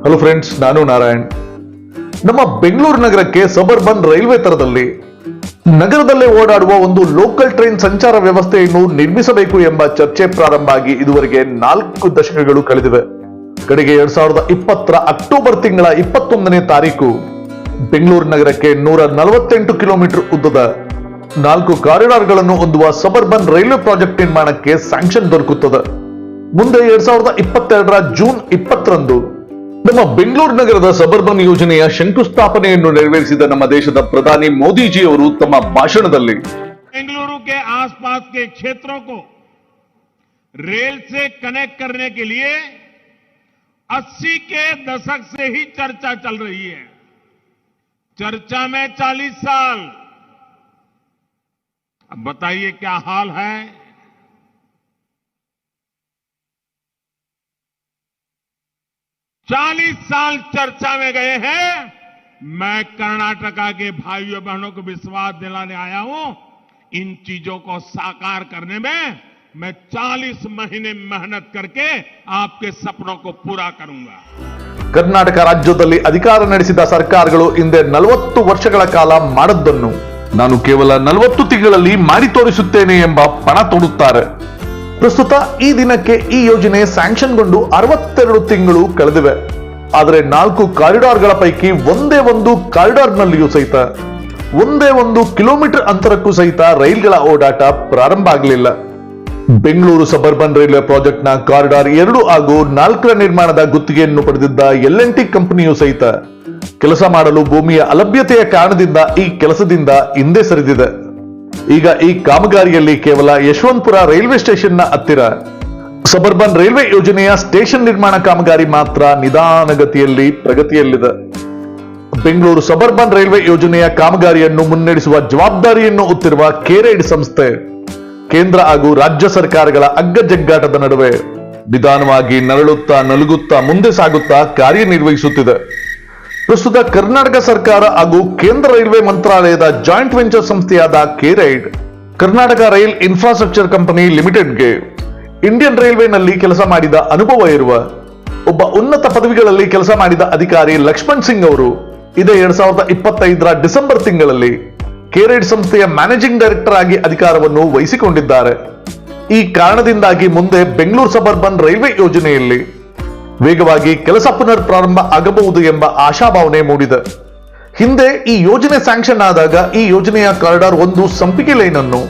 Hello friends, ನಾನು ನಾರಾಯಣ್. ನಮ್ಮ ಬೆಂಗಳೂರು ನಗರಕ್ಕೆ ಸಬರ್ಬನ್ ರೈಲ್ವೆ ತರದಲ್ಲಿ ನಗರದಲ್ಲೇ ಓಡಾಡುವ ಒಂದು ಲೋಕಲ್ ಟ್ರೈನ್ ಸಂಚಾರ ವ್ಯವಸ್ಥೆಯನ್ನು ನಿರ್ಮಿಸಬೇಕು ಎಂಬ ಚರ್ಚೆ ಪ್ರಾರಂಭ ಆಗಿ ಇದುವರೆಗೆ 4 ದಶಕಗಳು ಕಳೆದಿವೆ. ಕಡೆಗೆ 2020 ಅಕ್ಟೋಬರ್ ತಿಂಗಳ 21ನೇ ತಾರೀಕು ಬೆಂಗಳೂರು ನಗರಕ್ಕೆ 148 ಕಿಲೋಮೀಟರ್ ಉದ್ದದ 4 ಕಾರಿಡಾರ್ಗಳನ್ನು ಹೊಂದುವ ಸಬರ್ಬನ್ ರೈಲ್ವೆ ಪ್ರಾಜೆಕ್ಟ್ ನಿರ್ಮಾಣಕ್ಕೆ ಸ್ಯಾಂಕ್ಷನ್ ದೊರಕುತ್ತದೆ. ಮುಂದೆ 2022 ಜೂನ್ 20ರಂದು ನಮ್ಮ ಬೆಂಗಳೂರು ನಗರದ ಸಬರ್ಬನ್ ಯೋಜನೆಯ ಶಂಕುಸ್ಥಾಪನೆಯನ್ನು ನೆರವೇರಿಸಿದ ನಮ್ಮ ದೇಶದ ಪ್ರಧಾನಿ ಮೋದಿಜಿ ಅವರು ತಮ್ಮ ಭಾಷಣದಲ್ಲಿ बेंगलुरु के आसपास के क्षेत्रों को रेल से कनेक्ट करने के लिए 80 के दशक से ही चर्चा चल रही है. चर्चा में 40 साल. अब बताइए क्या हाल है. चालीस साल चर्चा में गए हैं. मैं कर्नाटका के भाइयों बहनों को विश्वास दिलाने आया हूं. इन चीजों को साकार करने में मैं 40 महीने मेहनत करके आपके सपनों को पूरा करूंगा. ಕರ್ನಾಟಕ ರಾಜ್ಯದಲ್ಲಿ ಅಧಿಕಾರ ನಡೆಸಿದ ಸರ್ಕಾರಗಳು ಹಿಂದೆ 40 ವರ್ಷಗಳ ಕಾಲ ಮಾಡದ್ದನ್ನು ನಾನು ಕೇವಲ 40 ತಿಂಗಳಲ್ಲಿ ಮಾಡಿ ತೋರಿಸುತ್ತೇನೆ ಎಂಬ ಪಣ ತೊಡುತ್ತಾರೆ. ಪ್ರಸ್ತುತ ಈ ದಿನಕ್ಕೆ ಈ ಯೋಜನೆ ಸ್ಯಾಂಕ್ಷನ್ಗೊಂಡು 62 ತಿಂಗಳು ಕಳೆದಿವೆ. ಆದರೆ 4 ಕಾರಿಡಾರ್ಗಳ ಪೈಕಿ ಒಂದೇ ಒಂದು ಕಾರಿಡಾರ್ನಲ್ಲಿಯೂ ಸಹಿತ ಒಂದೇ 1 ಕಿಲೋಮೀಟರ್ ಅಂತರಕ್ಕೂ ಸಹಿತ ರೈಲ್ಗಳ ಓಡಾಟ ಪ್ರಾರಂಭ ಆಗಲಿಲ್ಲ. ಬೆಂಗಳೂರು ಸಬರ್ಬನ್ ರೈಲ್ವೆ ಪ್ರಾಜೆಕ್ಟ್ನ ಕಾರಿಡಾರ್ 2 ಹಾಗೂ 4ರ ನಿರ್ಮಾಣದ ಗುತ್ತಿಗೆಯನ್ನು ಪಡೆದಿದ್ದ LNT ಕಂಪನಿಯು ಸಹಿತ ಕೆಲಸ ಮಾಡಲು ಭೂಮಿಯ ಅಲಭ್ಯತೆಯ ಕಾರಣದಿಂದ ಈ ಕೆಲಸದಿಂದ ಹಿಂದೆ ಸರಿದಿದೆ. ಈಗ ಈ ಕಾಮಗಾರಿಯಲ್ಲಿ ಕೇವಲ ಯಶವಂತಪುರ ರೈಲ್ವೆ ಸ್ಟೇಷನ್ನ ಹತ್ತಿರ ಸಬರ್ಬನ್ ರೈಲ್ವೆ ಯೋಜನೆಯ ಸ್ಟೇಷನ್ ನಿರ್ಮಾಣ ಕಾಮಗಾರಿ ಮಾತ್ರ ನಿಧಾನಗತಿಯಲ್ಲಿ ಪ್ರಗತಿಯಲ್ಲಿದೆ. ಬೆಂಗಳೂರು ಸಬರ್ಬನ್ ರೈಲ್ವೆ ಯೋಜನೆಯ ಕಾಮಗಾರಿಯನ್ನು ಮುನ್ನಡೆಸುವ ಜವಾಬ್ದಾರಿಯನ್ನು ಹೊತ್ತಿರುವ ಕೇರೈಡ್ ಸಂಸ್ಥೆ ಕೇಂದ್ರ ಹಾಗೂ ರಾಜ್ಯ ಸರ್ಕಾರಗಳ ಅಗ್ಗಜಗ್ಗಾಟದ ನಡುವೆ ನಿಧಾನವಾಗಿ ನರಳುತ್ತಾ ನಲುಗುತ್ತಾ ಮುಂದೆ ಸಾಗುತ್ತಾ ಕಾರ್ಯನಿರ್ವಹಿಸುತ್ತಿದೆ. ಪ್ರಸ್ತುತ ಕರ್ನಾಟಕ ಸರ್ಕಾರ ಹಾಗೂ ಕೇಂದ್ರ ರೈಲ್ವೆ ಮಂತ್ರಾಲಯದ ಜಾಯಿಂಟ್ ವೆಂಚರ್ ಸಂಸ್ಥೆಯಾದ KRIDE Karnataka rail infrastructure company ಲಿಮಿಟೆಡ್ಗೆ ಇಂಡಿಯನ್ ರೈಲ್ವೆನಲ್ಲಿ ಕೆಲಸ ಮಾಡಿದ ಅನುಭವ ಇರುವ ಒಬ್ಬ ಉನ್ನತ ಪದವಿಗಳಲ್ಲಿ ಕೆಲಸ ಮಾಡಿದ ಅಧಿಕಾರಿ ಲಕ್ಷ್ಮಣ್ ಸಿಂಗ್ ಅವರು ಇದೇ 2025 ಡಿಸೆಂಬರ್ ತಿಂಗಳಲ್ಲಿ ಕೇರೈಡ್ ಸಂಸ್ಥೆಯ ಮ್ಯಾನೇಜಿಂಗ್ ಡೈರೆಕ್ಟರ್ ಆಗಿ ಅಧಿಕಾರವನ್ನು ವಹಿಸಿಕೊಂಡಿದ್ದಾರೆ. ಈ ಕಾರಣದಿಂದಾಗಿ ಮುಂದೆ ಬೆಂಗಳೂರು ಸಬರ್ಬನ್ ರೈಲ್ವೆ ಯೋಜನೆಯಲ್ಲಿ ವೇಗವಾಗಿ ಕೆಲಸ ಪುನರ್ ಪ್ರಾರಂಭ ಆಗಬಹುದು ಎಂಬ ಆಶಾಭಾವನೆ ಮೂಡಿದೆ. ಹಿಂದೆ ಈ ಯೋಜನೆ ಸ್ಯಾಂಕ್ಷನ್ ಆದಾಗ ಈ ಯೋಜನೆಯ ಕಾರಿಡಾರ್ 1 ಸಂಪಿಗೆ ಲೈನ್ ಅನ್ನು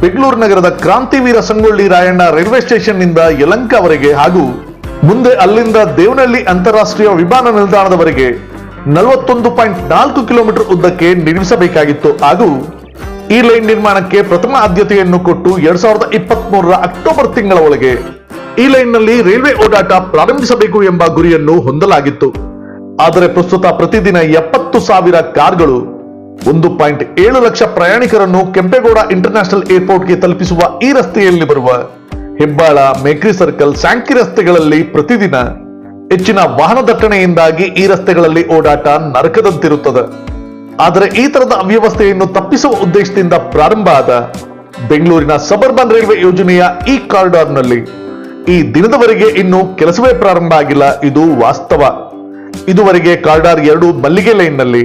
ಬೆಂಗಳೂರು ನಗರದ ಕ್ರಾಂತಿವೀರ ಸಂಗೊಳ್ಳಿ ರಾಯಣ್ಣ ರೈಲ್ವೆ ಸ್ಟೇಷನ್ ನಿಂದ ಯಲಹಂಕವರೆಗೆ ಹಾಗೂ ಮುಂದೆ ಅಲ್ಲಿಂದ ದೇವನಹಳ್ಳಿ ಅಂತಾರಾಷ್ಟ್ರೀಯ ವಿಮಾನ ನಿಲ್ದಾಣದವರೆಗೆ 41.4 ಕಿಲೋಮೀಟರ್ ಉದ್ದಕ್ಕೆ ನಿರ್ಮಿಸಬೇಕಾಗಿತ್ತು. ಹಾಗೂ ಈ ಲೈನ್ ನಿರ್ಮಾಣಕ್ಕೆ ಪ್ರಥಮ ಆದ್ಯತೆಯನ್ನು ಕೊಟ್ಟು 2023 ಅಕ್ಟೋಬರ್ ತಿಂಗಳ ಒಳಗೆ ಈ ಲೈನ್ ನಲ್ಲಿ ರೈಲ್ವೆ ಓಡಾಟ ಪ್ರಾರಂಭಿಸಬೇಕು ಎಂಬ ಗುರಿಯನ್ನು ಹೊಂದಲಾಗಿತ್ತು. ಆದರೆ ಪ್ರಸ್ತುತ ಪ್ರತಿದಿನ 70,000 ಕಾರ್ಗಳು 1.7 ಲಕ್ಷ ಪ್ರಯಾಣಿಕರನ್ನು ಕೆಂಪೇಗೌಡ ಇಂಟರ್ನ್ಯಾಷನಲ್ ಏರ್ಪೋರ್ಟ್ಗೆ ತಲುಪಿಸುವ ಈ ರಸ್ತೆಯಲ್ಲಿ ಬರುವ ಹೆಬ್ಬಾಳ, ಮೇಕ್ರಿ ಸರ್ಕಲ್, ಸ್ಯಾಂಕಿ ರಸ್ತೆಗಳಲ್ಲಿ ಪ್ರತಿದಿನ ಹೆಚ್ಚಿನ ವಾಹನ ದಟ್ಟಣೆಯಿಂದಾಗಿ ಈ ರಸ್ತೆಗಳಲ್ಲಿ ಓಡಾಟ ನರಕದಂತಿರುತ್ತದೆ. ಆದರೆ ಈ ತರದ ಅವ್ಯವಸ್ಥೆಯನ್ನು ತಪ್ಪಿಸುವ ಉದ್ದೇಶದಿಂದ ಪ್ರಾರಂಭ ಆದ ಬೆಂಗಳೂರಿನ ಸಬರ್ಬನ್ ರೈಲ್ವೆ ಯೋಜನೆಯ ಈ ಕಾರಿಡಾರ್ನಲ್ಲಿ ಈ ದಿನದವರೆಗೆ ಇನ್ನೂ ಕೆಲಸವೇ ಪ್ರಾರಂಭ ಆಗಿಲ್ಲ. ಇದು ವಾಸ್ತವ. ಇದುವರೆಗೆ ಕಾರಿಡಾರ್ 2 ಮಲ್ಲಿಗೆ ಲೈನ್ ನಲ್ಲಿ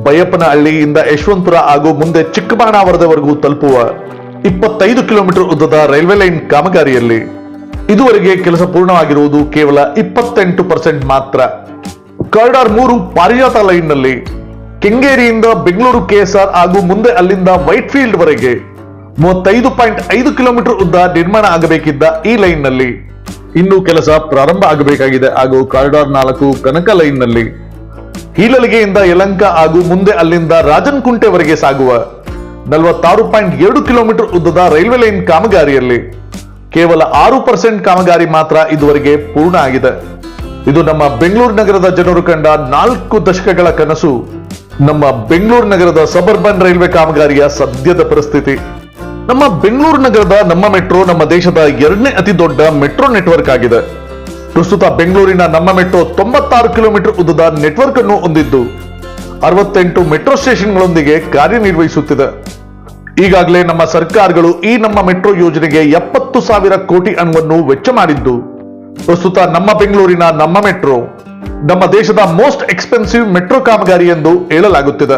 ಬೈಯಪ್ಪನಹಳ್ಳಿಯಿಂದ ಯಶವಂತಪುರ ಹಾಗೂ ಮುಂದೆ ಚಿಕ್ಕಬಾಣಾವರದವರೆಗೂ ತಲುಪುವ 25 ಕಿಲೋಮೀಟರ್ ಉದ್ದದ ರೈಲ್ವೆ ಲೈನ್ ಕಾಮಗಾರಿಯಲ್ಲಿ ಇದುವರೆಗೆ ಕೆಲಸ ಪೂರ್ಣವಾಗಿರುವುದು ಕೇವಲ 28% ಮಾತ್ರ. ಕಾರಿಡಾರ್ 3 ಪಾರಿಜಾತ ಲೈನ್ ನಲ್ಲಿ ಕೆಂಗೇರಿಯಿಂದ ಬೆಂಗಳೂರು KSR ಹಾಗೂ ಮುಂದೆ ಅಲ್ಲಿಂದ ವೈಟ್ ಫೀಲ್ಡ್ ವರೆಗೆ 35.5 ಕಿಲೋಮೀಟರ್ ಉದ್ದ ನಿರ್ಮಾಣ ಆಗಬೇಕಿದ್ದ ಈ ಲೈನ್ ನಲ್ಲಿ ಇನ್ನೂ ಕೆಲಸ ಪ್ರಾರಂಭ ಆಗಬೇಕಾಗಿದೆ. ಹಾಗೂ ಕಾರಿಡಾರ್ 4 ಕನಕ ಲೈನ್ ನಲ್ಲಿ ಹೀಲಲಿಗೆಯಿಂದ ಯಲಹಂಕ ಹಾಗೂ ಮುಂದೆ ಅಲ್ಲಿಂದ ರಾಜನ್ಕುಂಟೆವರೆಗೆ ಸಾಗುವ 46.7 ಕಿಲೋಮೀಟರ್ ಉದ್ದದ ರೈಲ್ವೆ ಲೈನ್ ಕಾಮಗಾರಿಯಲ್ಲಿ ಕೇವಲ 6% ಕಾಮಗಾರಿ ಮಾತ್ರ ಇದುವರೆಗೆ ಪೂರ್ಣ ಆಗಿದೆ. ಇದು ನಮ್ಮ ಬೆಂಗಳೂರು ನಗರದ ಜನರು ಕಂಡ 4 ದಶಕಗಳ ಕನಸು. ನಮ್ಮ ಬೆಂಗಳೂರು ನಗರದ ಸಬರ್ಬನ್ ರೈಲ್ವೆ ಕಾಮಗಾರಿಯ ಸದ್ಯದ ಪರಿಸ್ಥಿತಿ. ನಮ್ಮ ಬೆಂಗಳೂರು ನಗರದ ನಮ್ಮ ಮೆಟ್ರೋ ನಮ್ಮ ದೇಶದ 2ನೇ ಅತಿ ದೊಡ್ಡ ಮೆಟ್ರೋ ನೆಟ್ವರ್ಕ್ ಆಗಿದೆ. ಪ್ರಸ್ತುತ ಬೆಂಗಳೂರಿನ ನಮ್ಮ ಮೆಟ್ರೋ 96 ಕಿಲೋಮೀಟರ್ ಉದ್ದದ ನೆಟ್ವರ್ಕ್ ಅನ್ನು ಹೊಂದಿದ್ದು 68 ಮೆಟ್ರೋ ಸ್ಟೇಷನ್ಗಳೊಂದಿಗೆ ಕಾರ್ಯನಿರ್ವಹಿಸುತ್ತಿದೆ. ಈಗಾಗಲೇ ನಮ್ಮ ಸರ್ಕಾರಗಳು ಈ ನಮ್ಮ ಮೆಟ್ರೋ ಯೋಜನೆಗೆ 70,000 ಕೋಟಿ ಹಣವನ್ನು ವೆಚ್ಚ ಮಾಡಿದ್ದು ಪ್ರಸ್ತುತ ನಮ್ಮ ಬೆಂಗಳೂರಿನ ನಮ್ಮ ಮೆಟ್ರೋ ನಮ್ಮ ದೇಶದ ಮೋಸ್ಟ್ ಎಕ್ಸ್ಪೆನ್ಸಿವ್ ಮೆಟ್ರೋ ಕಾಮಗಾರಿ ಎಂದು ಹೇಳಲಾಗುತ್ತಿದೆ.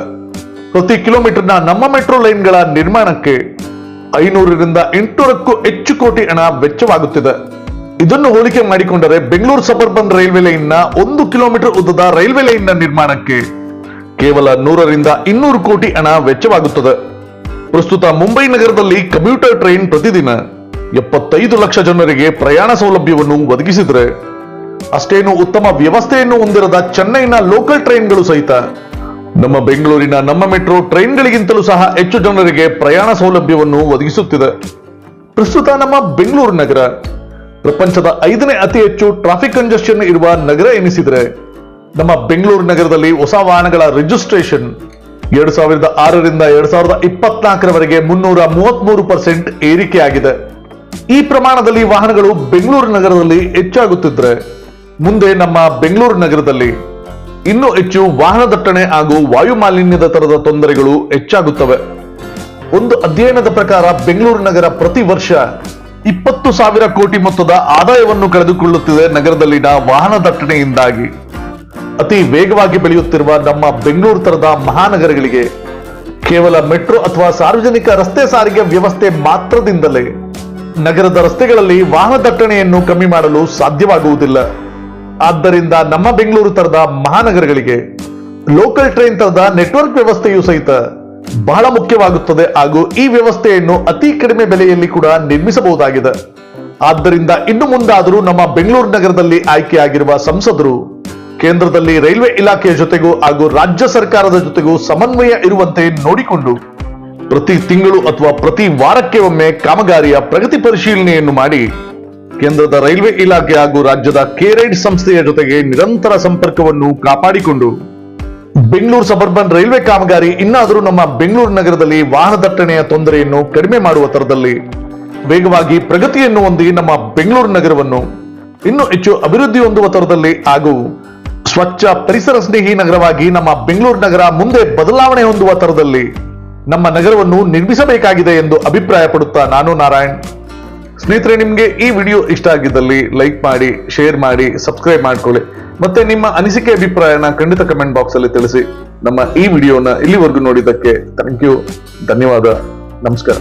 ಪ್ರತಿ ಕಿಲೋಮೀಟರ್ನ ನಮ್ಮ ಮೆಟ್ರೋ ಲೈನ್ಗಳ ನಿರ್ಮಾಣಕ್ಕೆ 500ರಿಂದ 800ಕ್ಕೂ ಹೆಚ್ಚು ಕೋಟಿ ಹಣ ವೆಚ್ಚವಾಗುತ್ತಿದೆ. ಇದನ್ನು ಹೋಲಿಕೆ ಮಾಡಿಕೊಂಡರೆ ಬೆಂಗಳೂರು ಸಬರ್ಬನ್ ರೈಲ್ವೆ ಲೈನ್ನ 1 ಕಿಲೋಮೀಟರ್ ಉದ್ದದ ರೈಲ್ವೆ ಲೈನ್ನ ನಿರ್ಮಾಣಕ್ಕೆ ಕೇವಲ 100ರಿಂದ 200 ಕೋಟಿ ಹಣ ವೆಚ್ಚವಾಗುತ್ತದೆ. ಪ್ರಸ್ತುತ ಮುಂಬೈ ನಗರದಲ್ಲಿ ಕಮ್ಯೂಟರ್ ಟ್ರೈನ್ ಪ್ರತಿದಿನ 75 ಲಕ್ಷ ಜನರಿಗೆ ಪ್ರಯಾಣ ಸೌಲಭ್ಯವನ್ನು ಒದಗಿಸಿದರೆ, ಅಷ್ಟೇನು ಉತ್ತಮ ವ್ಯವಸ್ಥೆಯನ್ನು ಹೊಂದಿರದ ಚೆನ್ನೈನ ಲೋಕಲ್ ಟ್ರೈನ್ಗಳು ಸಹಿತ ನಮ್ಮ ಬೆಂಗಳೂರಿನ ನಮ್ಮ ಮೆಟ್ರೋ ಟ್ರೈನ್ಗಳಿಗಿಂತಲೂ ಸಹ ಹೆಚ್ಚು ಜನರಿಗೆ ಪ್ರಯಾಣ ಸೌಲಭ್ಯವನ್ನು ಒದಗಿಸುತ್ತಿದೆ. ಪ್ರಸ್ತುತ ನಮ್ಮ ಬೆಂಗಳೂರು ನಗರ ಪ್ರಪಂಚದ 5ನೇ ಅತಿ ಹೆಚ್ಚು ಟ್ರಾಫಿಕ್ ಕಂಜೆಷನ್ ಇರುವ ನಗರ ಎನಿಸಿದರೆ, ನಮ್ಮ ಬೆಂಗಳೂರು ನಗರದಲ್ಲಿ ಹೊಸ ವಾಹನಗಳ ರಿಜಿಸ್ಟ್ರೇಷನ್ 2006ರಿಂದ 2024ರವರೆಗೆ 333% ಏರಿಕೆಯಾಗಿದೆ. ಈ ಪ್ರಮಾಣದಲ್ಲಿ ವಾಹನಗಳು ಬೆಂಗಳೂರು ನಗರದಲ್ಲಿ ಹೆಚ್ಚಾಗುತ್ತಿದ್ರೆ, ಮುಂದೆ ನಮ್ಮ ಬೆಂಗಳೂರು ನಗರದಲ್ಲಿ ಇನ್ನೂ ಹೆಚ್ಚು ವಾಹನ ದಟ್ಟಣೆ ಹಾಗೂ ವಾಯು ಮಾಲಿನ್ಯದ ತರದ ತೊಂದರೆಗಳು ಹೆಚ್ಚಾಗುತ್ತವೆ. ಒಂದು ಅಧ್ಯಯನದ ಪ್ರಕಾರ ಬೆಂಗಳೂರು ನಗರ ಪ್ರತಿ ವರ್ಷ 20,000 ಕೋಟಿ ಮೊತ್ತದ ಆದಾಯವನ್ನು ಕಳೆದುಕೊಳ್ಳುತ್ತಿದೆ. ನಗರದಲ್ಲಿನ ವಾಹನ ದಟ್ಟಣೆಯಿಂದಾಗಿ ಅತಿ ವೇಗವಾಗಿ ಬೆಳೆಯುತ್ತಿರುವ ನಮ್ಮ ಬೆಂಗಳೂರು ತರದ ಮಹಾನಗರಗಳಿಗೆ ಕೇವಲ ಮೆಟ್ರೋ ಅಥವಾ ಸಾರ್ವಜನಿಕ ರಸ್ತೆ ಸಾರಿಗೆ ವ್ಯವಸ್ಥೆ ಮಾತ್ರದಿಂದಲೇ ನಗರದ ರಸ್ತೆಗಳಲ್ಲಿ ವಾಹನ ದಟ್ಟಣೆಯನ್ನು ಕಮ್ಮಿ ಮಾಡಲು ಸಾಧ್ಯವಾಗುವುದಿಲ್ಲ. ಆದ್ದರಿಂದ ನಮ್ಮ ಬೆಂಗಳೂರು ತರದ ಮಹಾನಗರಗಳಿಗೆ ಲೋಕಲ್ ಟ್ರೈನ್ ತರದ ನೆಟ್ವರ್ಕ್ ವ್ಯವಸ್ಥೆಯು ಸಹಿತ ಬಹಳ ಮುಖ್ಯವಾಗುತ್ತದೆ ಹಾಗೂ ಈ ವ್ಯವಸ್ಥೆಯನ್ನು ಅತಿ ಕಡಿಮೆ ಬೆಲೆಯಲ್ಲಿ ಕೂಡ ನಿರ್ಮಿಸಬಹುದಾಗಿದೆ. ಆದ್ದರಿಂದ ಇನ್ನು ಮುಂದಾದರೂ ನಮ್ಮ ಬೆಂಗಳೂರು ನಗರದಲ್ಲಿ ಆಯ್ಕೆಯಾಗಿರುವ ಸಂಸದರು ಕೇಂದ್ರದಲ್ಲಿ ರೈಲ್ವೆ ಇಲಾಖೆಯ ಜೊತೆಗೂ ಹಾಗೂ ರಾಜ್ಯ ಸರ್ಕಾರದ ಜೊತೆಗೂ ಸಮನ್ವಯ ಇರುವಂತೆ ನೋಡಿಕೊಂಡು ಪ್ರತಿ ತಿಂಗಳು ಅಥವಾ ಪ್ರತಿ ವಾರಕ್ಕೆ ಒಮ್ಮೆ ಕಾಮಗಾರಿಯ ಪ್ರಗತಿ ಪರಿಶೀಲನೆಯನ್ನು ಮಾಡಿ ಕೇಂದ್ರದ ರೈಲ್ವೆ ಇಲಾಖೆ ಹಾಗೂ ರಾಜ್ಯದ ಕೆ-ರೈಡ್ ಸಂಸ್ಥೆಯ ಜೊತೆಗೆ ನಿರಂತರ ಸಂಪರ್ಕವನ್ನು ಕಾಪಾಡಿಕೊಂಡು ಬೆಂಗಳೂರು ಸಬರ್ಬನ್ ರೈಲ್ವೆ ಕಾಮಗಾರಿ ಇನ್ನಾದರೂ ನಮ್ಮ ಬೆಂಗಳೂರು ನಗರದಲ್ಲಿ ವಾಹನ ದಟ್ಟಣೆಯ ತೊಂದರೆಯನ್ನು ಕಡಿಮೆ ಮಾಡುವ ತರದಲ್ಲಿ ವೇಗವಾಗಿ ಪ್ರಗತಿಯನ್ನು ಹೊಂದಿ ನಮ್ಮ ಬೆಂಗಳೂರು ನಗರವನ್ನು ಇನ್ನೂ ಹೆಚ್ಚು ಅಭಿವೃದ್ಧಿ ಹೊಂದುವ ತರದಲ್ಲಿ ಹಾಗೂ ಸ್ವಚ್ಛ ಪರಿಸರ ಸ್ನೇಹಿ ನಗರವಾಗಿ ನಮ್ಮ ಬೆಂಗಳೂರು ನಗರ ಮುಂದೆ ಬದಲಾವಣೆ ಹೊಂದುವ ತರದಲ್ಲಿ ನಮ್ಮ ನಗರವನ್ನು ನಿರ್ಮಿಸಬೇಕಾಗಿದೆ ಎಂದು ಅಭಿಪ್ರಾಯ ಪಡುತ್ತಾ ನಾನು ನಾರಾಯಣ್. ಸ್ನೇಹಿತರೆ, ನಿಮ್ಗೆ ಈ ವಿಡಿಯೋ ಇಷ್ಟ ಆಗಿದ್ದಲ್ಲಿ ಲೈಕ್ ಮಾಡಿ, ಶೇರ್ ಮಾಡಿ, ಸಬ್ಸ್ಕ್ರೈಬ್ ಮಾಡ್ಕೊಳ್ಳಿ. ಮತ್ತೆ ನಿಮ್ಮ ಅನಿಸಿಕೆ ಅಭಿಪ್ರಾಯನ ಖಂಡಿತ ಕಮೆಂಟ್ ಬಾಕ್ಸ್ ಅಲ್ಲಿ ತಿಳಿಸಿ. ನಮ್ಮ ಈ ವಿಡಿಯೋನ ಇಲ್ಲಿವರೆಗೂ ನೋಡಿದ್ದಕ್ಕೆ ಥ್ಯಾಂಕ್ ಯು, ಧನ್ಯವಾದ, ನಮಸ್ಕಾರ.